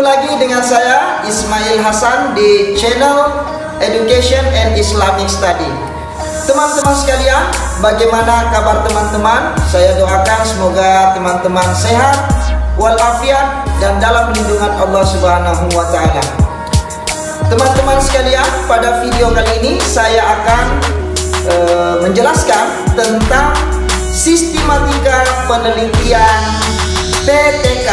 lagi dengan saya Ismail Hasan di channel Education and Islamic Study. Teman-teman sekalian, bagaimana kabar teman-teman? Saya doakan semoga teman-teman sehat, walafiat, dan dalam lindungan Allah Subhanahu wa Ta'ala. Teman-teman sekalian, pada video kali ini saya akan menjelaskan tentang sistematika penelitian PTK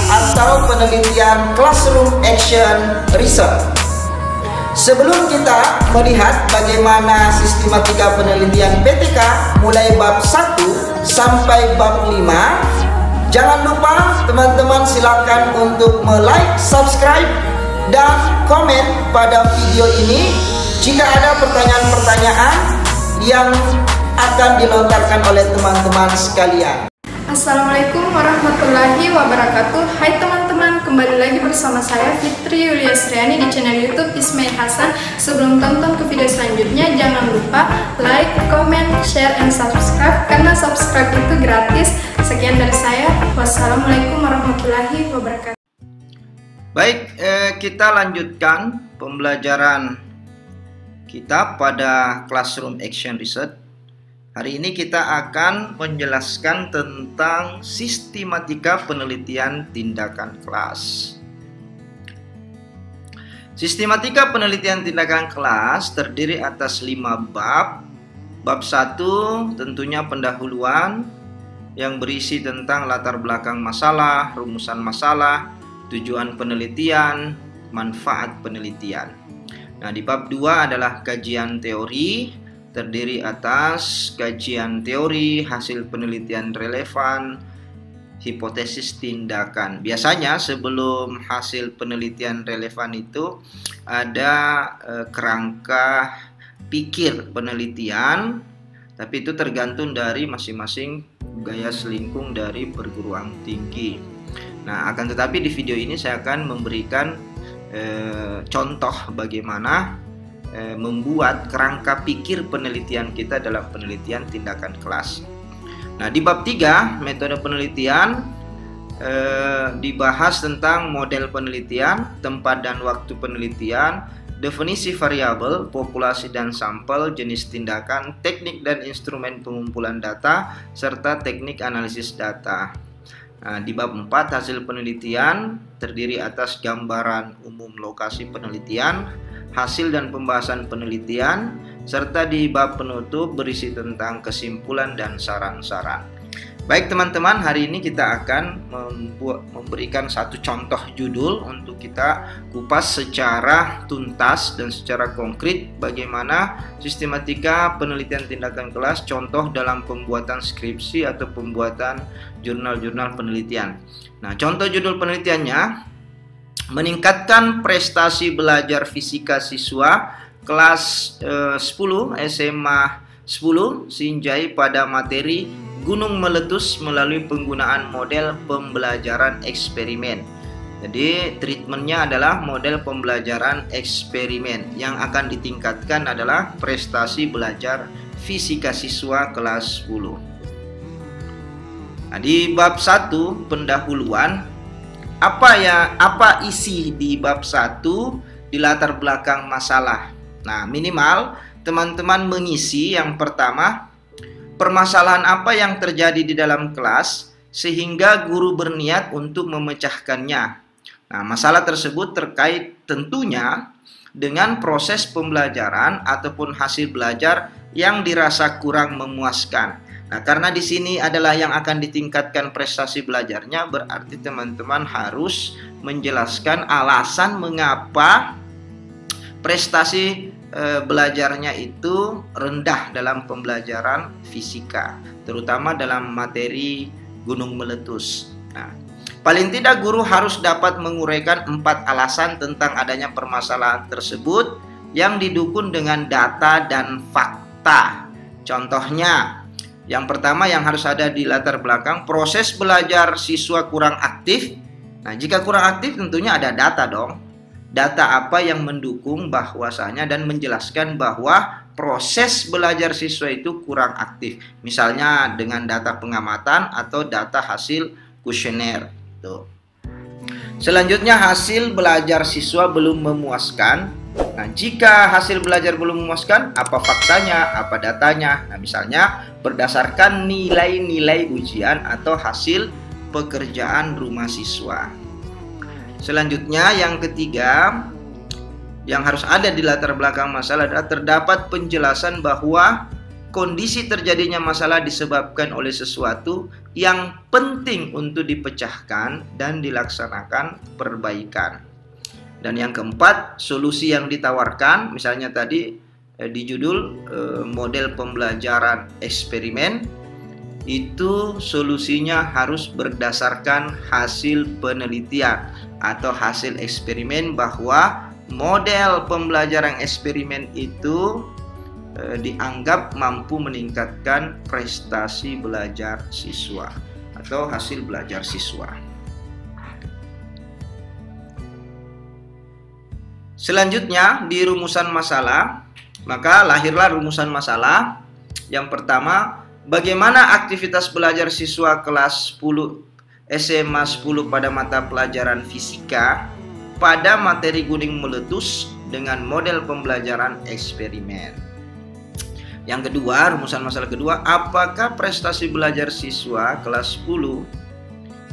atau penelitian Classroom Action Research. Sebelum kita melihat bagaimana sistematika penelitian PTK mulai bab 1 sampai bab 5, jangan lupa teman-teman silakan untuk like, subscribe, dan komen pada video ini jika ada pertanyaan-pertanyaan yang akan dilontarkan oleh teman-teman sekalian. Assalamualaikum warahmatullahi wabarakatuh. Hai teman-teman, kembali lagi bersama saya Fitri Yuliasriani di channel YouTube Ismail Hasan. Sebelum tonton ke video selanjutnya, jangan lupa like, comment, share, and subscribe karena subscribe itu gratis. Sekian dari saya. Wassalamualaikum warahmatullahi wabarakatuh. Baik, kita lanjutkan pembelajaran kita pada Classroom Action Research. Hari ini kita akan menjelaskan tentang sistematika penelitian tindakan kelas. Sistematika penelitian tindakan kelas terdiri atas 5 bab. Bab 1 tentunya pendahuluan yang berisi tentang latar belakang masalah, rumusan masalah, tujuan penelitian, manfaat penelitian. Nah, di bab 2 adalah kajian teori, terdiri atas kajian teori, hasil penelitian relevan, hipotesis tindakan. Biasanya sebelum hasil penelitian relevan itu ada kerangka pikir penelitian, tapi itu tergantung dari masing-masing gaya selingkung dari perguruan tinggi. Nah, akan tetapi di video ini saya akan memberikan contoh bagaimana membuat kerangka pikir penelitian kita dalam penelitian tindakan kelas. Nah, di bab 3 metode penelitian dibahas tentang model penelitian, tempat dan waktu penelitian, definisi variabel, populasi dan sampel, jenis tindakan, teknik dan instrumen pengumpulan data, serta teknik analisis data. Nah, di bab 4 hasil penelitian terdiri atas gambaran umum lokasi penelitian, hasil dan pembahasan penelitian, serta di bab penutup berisi tentang kesimpulan dan saran-saran. Baik teman-teman, hari ini kita akan memberikan satu contoh judul untuk kita kupas secara tuntas dan secara konkret bagaimana sistematika penelitian tindakan kelas, contoh dalam pembuatan skripsi atau pembuatan jurnal-jurnal penelitian. Nah, contoh judul penelitiannya meningkatkan prestasi belajar fisika siswa kelas 10 SMA 10 Sinjai pada materi gunung meletus melalui penggunaan model pembelajaran eksperimen. Jadi treatmentnya adalah model pembelajaran eksperimen. Yang akan ditingkatkan adalah prestasi belajar fisika siswa kelas 10. Nah, di bab 1 pendahuluan, apa isi di bab 1 di latar belakang masalah. Nah, minimal teman-teman mengisi yang pertama, permasalahan apa yang terjadi di dalam kelas sehingga guru berniat untuk memecahkannya. Nah, masalah tersebut terkait tentunya dengan proses pembelajaran ataupun hasil belajar yang dirasa kurang memuaskan. Nah, karena di sini adalah yang akan ditingkatkan prestasi belajarnya, berarti teman-teman harus menjelaskan alasan mengapa prestasi belajarnya itu rendah dalam pembelajaran fisika, terutama dalam materi gunung meletus. Nah, paling tidak guru harus dapat menguraikan 4 alasan tentang adanya permasalahan tersebut yang didukung dengan data dan fakta. Contohnya, yang pertama yang harus ada di latar belakang, proses belajar siswa kurang aktif. Nah, jika kurang aktif tentunya ada data dong. Data apa yang mendukung bahwasanya dan menjelaskan bahwa proses belajar siswa itu kurang aktif. Misalnya dengan data pengamatan atau data hasil kuesioner. Tuh. Selanjutnya, hasil belajar siswa belum memuaskan. Nah, jika hasil belajar belum memuaskan, apa faktanya, apa datanya? Nah, misalnya berdasarkan nilai-nilai ujian atau hasil pekerjaan rumah siswa. Selanjutnya, yang ketiga, yang harus ada di latar belakang masalah adalah terdapat penjelasan bahwa kondisi terjadinya masalah disebabkan oleh sesuatu yang penting untuk dipecahkan dan dilaksanakan perbaikan. Dan yang keempat, solusi yang ditawarkan, misalnya tadi di judul model pembelajaran eksperimen, itu solusinya harus berdasarkan hasil penelitian atau hasil eksperimen, bahwa model pembelajaran eksperimen itu dianggap mampu meningkatkan prestasi belajar siswa atau hasil belajar siswa. Selanjutnya, di rumusan masalah, maka lahirlah rumusan masalah. Yang pertama, bagaimana aktivitas belajar siswa kelas 10 SMA 10 pada mata pelajaran fisika pada materi gunung meletus dengan model pembelajaran eksperimen. Yang kedua, rumusan masalah kedua, apakah prestasi belajar siswa kelas 10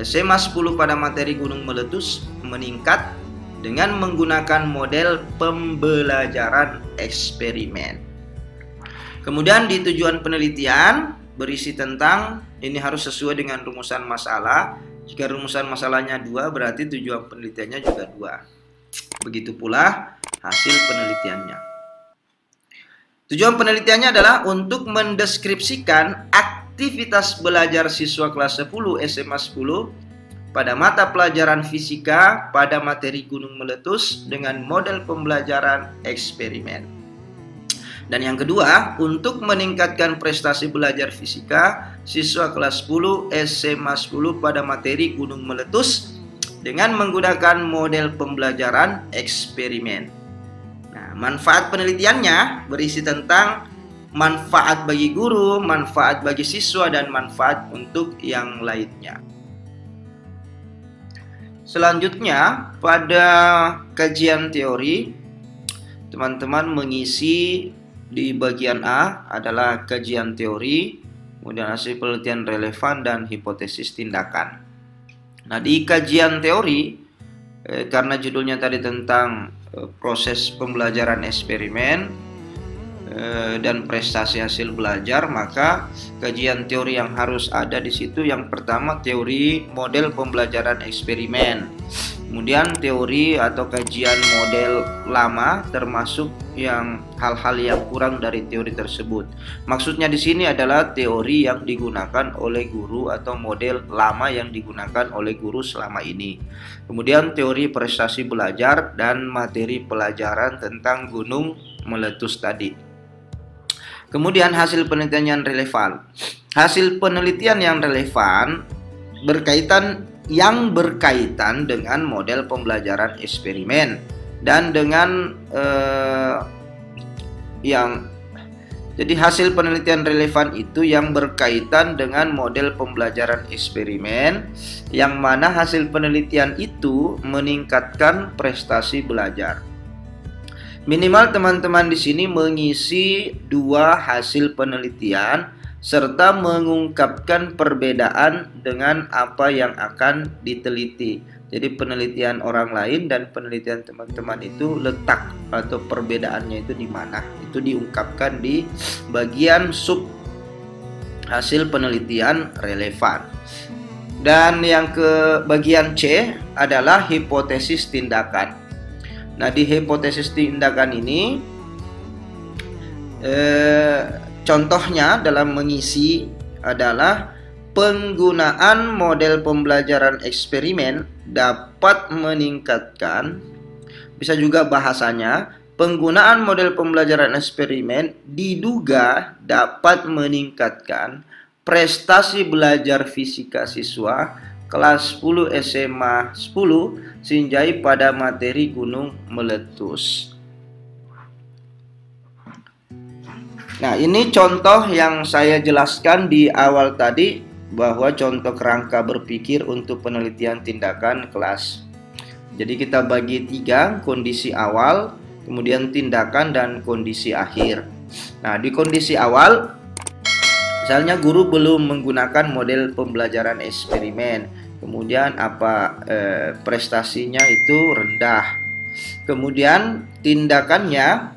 SMA 10 pada materi gunung meletus meningkat dengan menggunakan model pembelajaran eksperimen. Kemudian di tujuan penelitian berisi tentang, ini harus sesuai dengan rumusan masalah. Jika rumusan masalahnya 2, berarti tujuan penelitiannya juga 2. Begitu pula hasil penelitiannya. Tujuan penelitiannya adalah untuk mendeskripsikan aktivitas belajar siswa kelas 10 SMA 10 pada mata pelajaran fisika pada materi gunung meletus dengan model pembelajaran eksperimen. Dan yang kedua, untuk meningkatkan prestasi belajar fisika siswa kelas 10 SMA 10 pada materi gunung meletus dengan menggunakan model pembelajaran eksperimen. Nah, manfaat penelitiannya berisi tentang manfaat bagi guru, manfaat bagi siswa, dan manfaat untuk yang lainnya. Selanjutnya, pada kajian teori, teman-teman mengisi di bagian A adalah kajian teori, kemudian hasil penelitian relevan, dan hipotesis tindakan. Nah, di kajian teori, karena judulnya tadi tentang proses pembelajaran eksperimen dan prestasi hasil belajar, maka kajian teori yang harus ada di situ yang pertama teori model pembelajaran eksperimen, kemudian teori atau kajian model lama termasuk yang hal-hal yang kurang dari teori tersebut. Maksudnya di sini adalah teori yang digunakan oleh guru atau model lama yang digunakan oleh guru selama ini. Kemudian teori prestasi belajar dan materi pelajaran tentang gunung meletus tadi. Kemudian hasil penelitian yang relevan. Hasil penelitian yang relevan berkaitan dengan model pembelajaran eksperimen dan dengan jadi hasil penelitian relevan itu yang berkaitan dengan model pembelajaran eksperimen, yang mana hasil penelitian itu meningkatkan prestasi belajar. Minimal teman-teman di sini mengisi 2 hasil penelitian serta mengungkapkan perbedaan dengan apa yang akan diteliti. Jadi penelitian orang lain dan penelitian teman-teman itu letak atau perbedaannya itu di mana? Itu diungkapkan di bagian sub hasil penelitian relevan. Dan yang ke bagian C adalah hipotesis tindakan. Nah, di hipotesis tindakan ini contohnya dalam mengisi adalah penggunaan model pembelajaran eksperimen dapat meningkatkan, bisa juga bahasanya, penggunaan model pembelajaran eksperimen diduga dapat meningkatkan prestasi belajar fisika siswa kelas 10 SMA 10 Sinjai pada materi gunung meletus. Nah, ini contoh yang saya jelaskan di awal tadi, bahwa contoh kerangka berpikir untuk penelitian tindakan kelas Jadi kita bagi 3, kondisi awal, kemudian tindakan, dan kondisi akhir. Nah, di kondisi awal, misalnya guru belum menggunakan model pembelajaran eksperimen, kemudian prestasinya itu rendah. Kemudian tindakannya,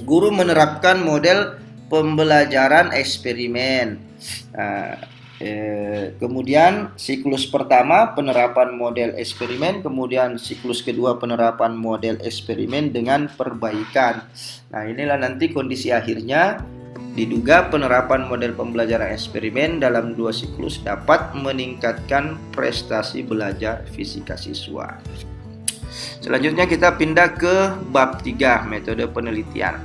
guru menerapkan model pembelajaran eksperimen. Kemudian siklus pertama penerapan model eksperimen, kemudian siklus kedua penerapan model eksperimen dengan perbaikan. Nah, inilah nanti kondisi akhirnya. Diduga penerapan model pembelajaran eksperimen dalam 2 siklus dapat meningkatkan prestasi belajar fisika siswa. Selanjutnya kita pindah ke bab 3, metode penelitian.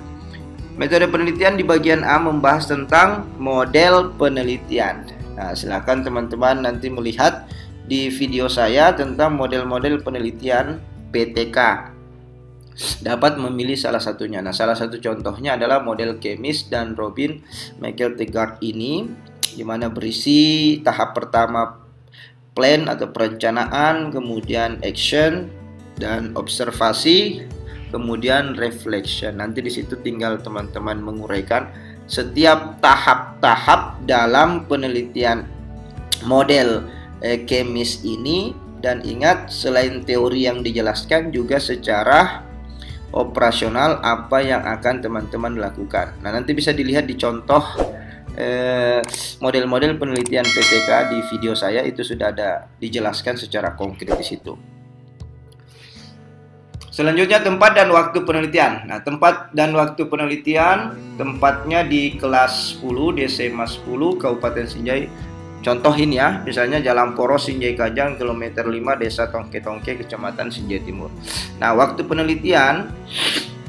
Metode penelitian di bagian A membahas tentang model penelitian. Nah, silakan teman-teman nanti melihat di video saya tentang model-model penelitian PTK. Dapat memilih salah satunya. Nah, salah satu contohnya adalah model Kemis dan Robin Michael Tegart ini, di mana berisi tahap pertama plan atau perencanaan, kemudian action dan observasi, kemudian reflection. Nanti di situ tinggal teman-teman menguraikan setiap tahap-tahap dalam penelitian model Kemis ini. Dan ingat, selain teori yang dijelaskan, juga secara operasional apa yang akan teman-teman lakukan. Nah, nanti bisa dilihat di contoh model-model penelitian PTK di video saya, itu sudah ada dijelaskan secara konkret di situ. Selanjutnya tempat dan waktu penelitian. Nah, tempat dan waktu penelitian, tempatnya di kelas 10 di SMA 10 Kabupaten Sinjai. Contoh ini ya, misalnya Jalan Poros Sinjai Kajang kilometer 5 Desa Tongke-Tongke Kecamatan Sinjai Timur. Nah, waktu penelitian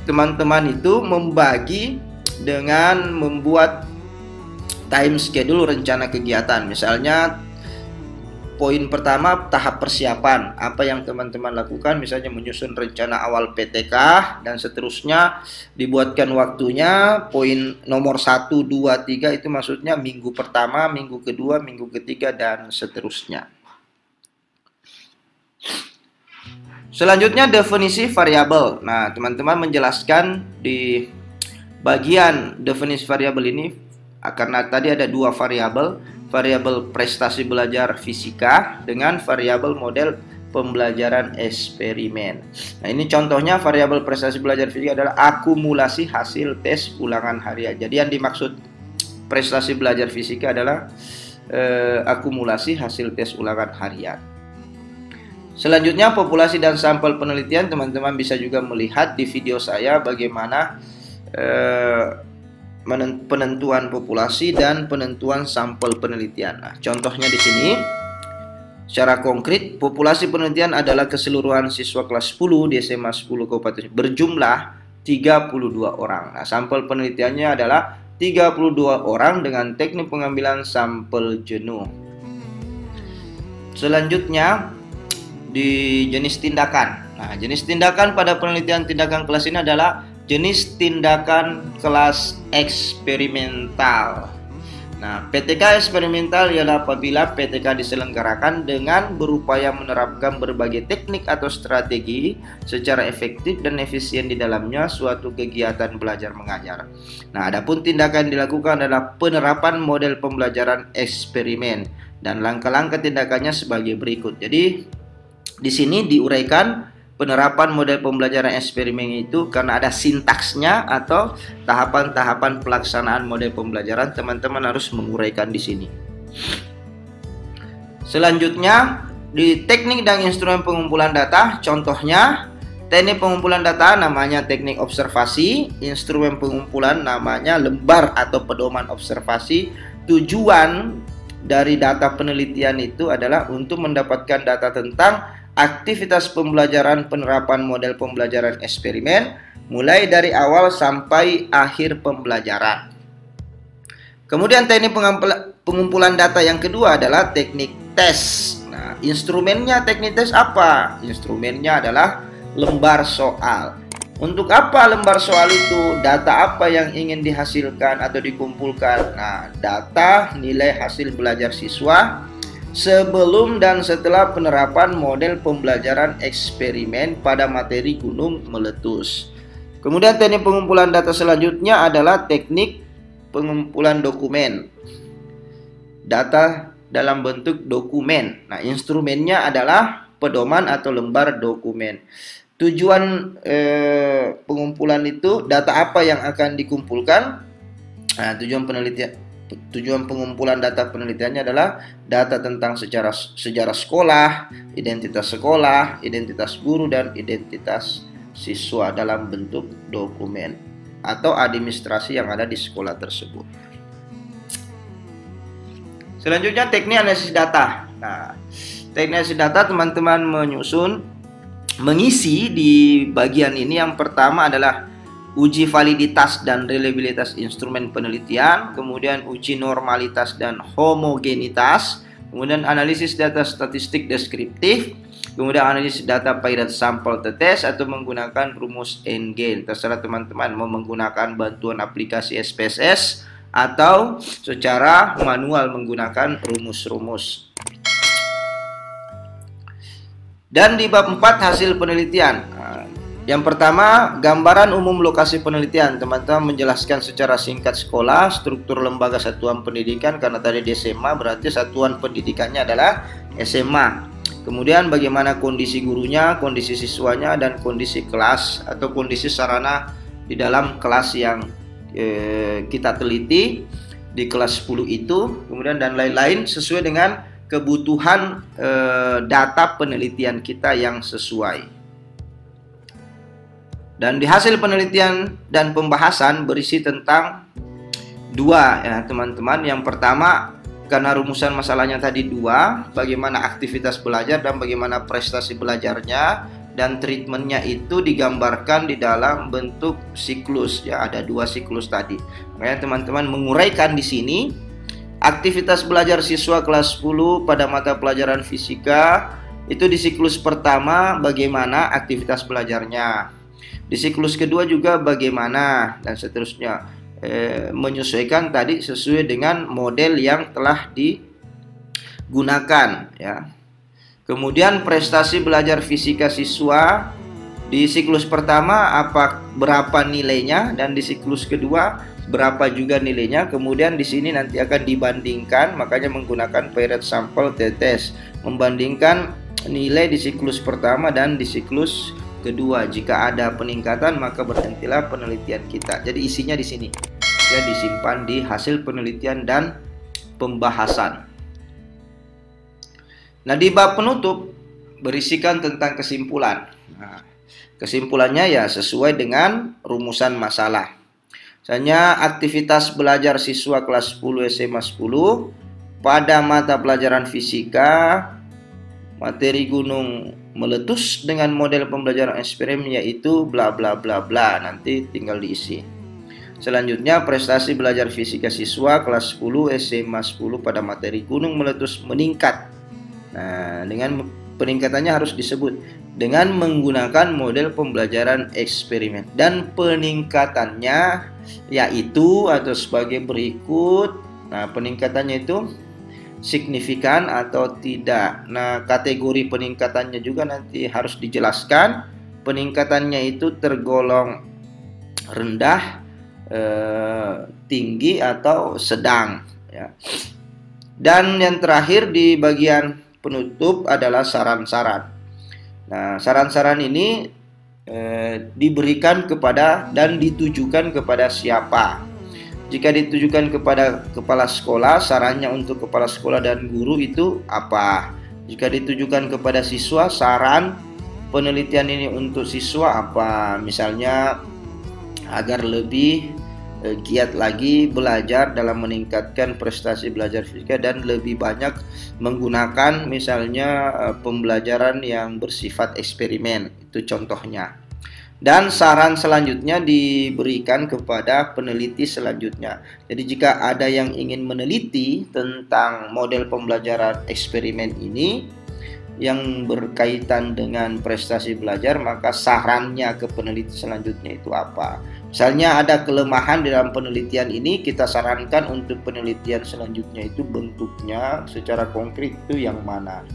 teman-teman itu membagi dengan membuat time schedule, rencana kegiatan. Misalnya poin pertama, tahap persiapan. Apa yang teman-teman lakukan, misalnya menyusun rencana awal PTK dan seterusnya, dibuatkan waktunya. Poin nomor 1, 2, 3 itu maksudnya minggu pertama, minggu kedua, minggu ketiga, dan seterusnya. Selanjutnya definisi variabel. Nah, teman-teman menjelaskan di bagian definisi variabel ini, karena tadi ada 2 variabel, variabel prestasi belajar fisika dengan variabel model pembelajaran eksperimen. Nah, ini contohnya variabel prestasi belajar fisika adalah akumulasi hasil tes ulangan harian. Jadi yang dimaksud prestasi belajar fisika adalah akumulasi hasil tes ulangan harian. Selanjutnya populasi dan sampel penelitian. Teman-teman bisa juga melihat di video saya bagaimana penentuan populasi dan penentuan sampel penelitian. Nah, contohnya di sini secara konkret, populasi penelitian adalah keseluruhan siswa kelas 10 di SMA 10 Kabupaten berjumlah 32 orang. Nah, sampel penelitiannya adalah 32 orang dengan teknik pengambilan sampel jenuh. Selanjutnya di jenis tindakan. Nah, jenis tindakan pada penelitian tindakan kelas ini adalah jenis tindakan kelas eksperimental. Nah, PTK eksperimental ialah apabila PTK diselenggarakan dengan berupaya menerapkan berbagai teknik atau strategi secara efektif dan efisien di dalamnya suatu kegiatan belajar mengajar. Nah, adapun tindakan yang dilakukan adalah penerapan model pembelajaran eksperimen dan langkah-langkah tindakannya sebagai berikut. Jadi, di sini diuraikan penerapan model pembelajaran eksperimen itu karena ada sintaksnya atau tahapan-tahapan pelaksanaan model pembelajaran, teman-teman harus menguraikan di sini. Selanjutnya di teknik dan instrumen pengumpulan data, contohnya teknik pengumpulan data namanya teknik observasi, instrumen pengumpulan namanya lembar atau pedoman observasi. Tujuan dari data penelitian itu adalah untuk mendapatkan data tentang aktivitas pembelajaran penerapan model pembelajaran eksperimen mulai dari awal sampai akhir pembelajaran. Kemudian teknik pengumpulan data yang kedua adalah teknik tes. Nah, instrumennya teknik tes apa? Instrumennya adalah lembar soal. Untuk apa lembar soal itu? Data apa yang ingin dihasilkan atau dikumpulkan? Nah, data nilai hasil belajar siswa, sebelum dan setelah penerapan model pembelajaran eksperimen pada materi gunung meletus. Kemudian teknik pengumpulan data selanjutnya adalah teknik pengumpulan dokumen. Data dalam bentuk dokumen. Nah, instrumennya adalah pedoman atau lembar dokumen. Tujuan pengumpulan itu, data apa yang akan dikumpulkan? Nah, tujuan pengumpulan data penelitiannya adalah data tentang sejarah sekolah, identitas guru, dan identitas siswa dalam bentuk dokumen atau administrasi yang ada di sekolah tersebut. Selanjutnya teknik analisis data. Nah, teknik analisis data teman-teman mengisi di bagian ini. Yang pertama adalah uji validitas dan reliabilitas instrumen penelitian, kemudian uji normalitas dan homogenitas, kemudian analisis data statistik deskriptif, kemudian analisis data pilot sampel tetes atau menggunakan rumus N-gain. Terserah teman-teman mau menggunakan bantuan aplikasi SPSS atau secara manual menggunakan rumus-rumus. Dan di bab 4 hasil penelitian. Yang pertama, gambaran umum lokasi penelitian. Teman-teman menjelaskan secara singkat sekolah, struktur lembaga satuan pendidikan, karena tadi di SMA berarti satuan pendidikannya adalah SMA. Kemudian bagaimana kondisi gurunya, kondisi siswanya, dan kondisi kelas atau kondisi sarana di dalam kelas yang kita teliti di kelas 10 itu. Kemudian dan lain-lain sesuai dengan kebutuhan data penelitian kita yang sesuai. Dan di hasil penelitian dan pembahasan berisi tentang dua ya teman-teman. Yang pertama, karena rumusan masalahnya tadi dua, bagaimana aktivitas belajar dan bagaimana prestasi belajarnya, dan treatmentnya itu digambarkan di dalam bentuk siklus ya, ada dua siklus tadi. Makanya teman-teman menguraikan di sini aktivitas belajar siswa kelas 10 pada mata pelajaran fisika itu di siklus pertama bagaimana aktivitas belajarnya, di siklus kedua juga bagaimana, dan seterusnya, menyesuaikan tadi sesuai dengan model yang telah digunakan ya. Kemudian prestasi belajar fisika siswa di siklus pertama berapa nilainya, dan di siklus kedua berapa juga nilainya. Kemudian di sini nanti akan dibandingkan, makanya menggunakan pilot sampel tetes, membandingkan nilai di siklus pertama dan di siklus kedua. Jika ada peningkatan maka berhentilah penelitian kita. Jadi isinya di sini ya, disimpan di hasil penelitian dan pembahasan. Nah, di bab penutup berisikan tentang kesimpulan. Nah, kesimpulannya ya sesuai dengan rumusan masalah. Misalnya aktivitas belajar siswa kelas 10 SMA 10 pada mata pelajaran fisika materi gunung meletus dengan model pembelajaran eksperimen yaitu bla bla bla bla, nanti tinggal diisi. Selanjutnya prestasi belajar fisika siswa kelas 10 SMA 10 pada materi gunung meletus meningkat. Nah, dengan peningkatannya harus disebut dengan menggunakan model pembelajaran eksperimen, dan peningkatannya yaitu atau sebagai berikut. Nah, peningkatannya itu signifikan atau tidak. Nah, kategori peningkatannya juga nanti harus dijelaskan. Peningkatannya itu tergolong rendah, tinggi atau sedang ya. Dan yang terakhir di bagian penutup adalah saran-saran. Nah, saran-saran ini diberikan kepada dan ditujukan kepada siapa? Jika ditujukan kepada kepala sekolah, sarannya untuk kepala sekolah dan guru itu apa? Jika ditujukan kepada siswa, saran penelitian ini untuk siswa apa? Misalnya agar lebih giat lagi belajar dalam meningkatkan prestasi belajar fisika dan lebih banyak menggunakan misalnya pembelajaran yang bersifat eksperimen, itu contohnya. Dan saran selanjutnya diberikan kepada peneliti selanjutnya. Jadi jika ada yang ingin meneliti tentang model pembelajaran eksperimen ini yang berkaitan dengan prestasi belajar, maka sarannya ke peneliti selanjutnya itu apa? Misalnya ada kelemahan dalam penelitian ini, kita sarankan untuk penelitian selanjutnya itu bentuknya secara konkret itu yang mana.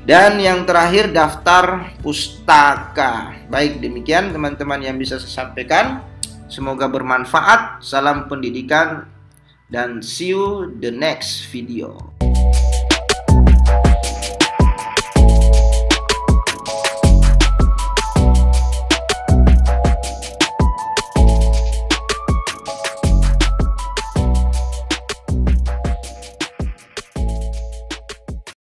Dan yang terakhir, daftar pustaka. Baik, demikian teman-teman yang bisa saya sampaikan. Semoga bermanfaat. Salam pendidikan dan see you the next video.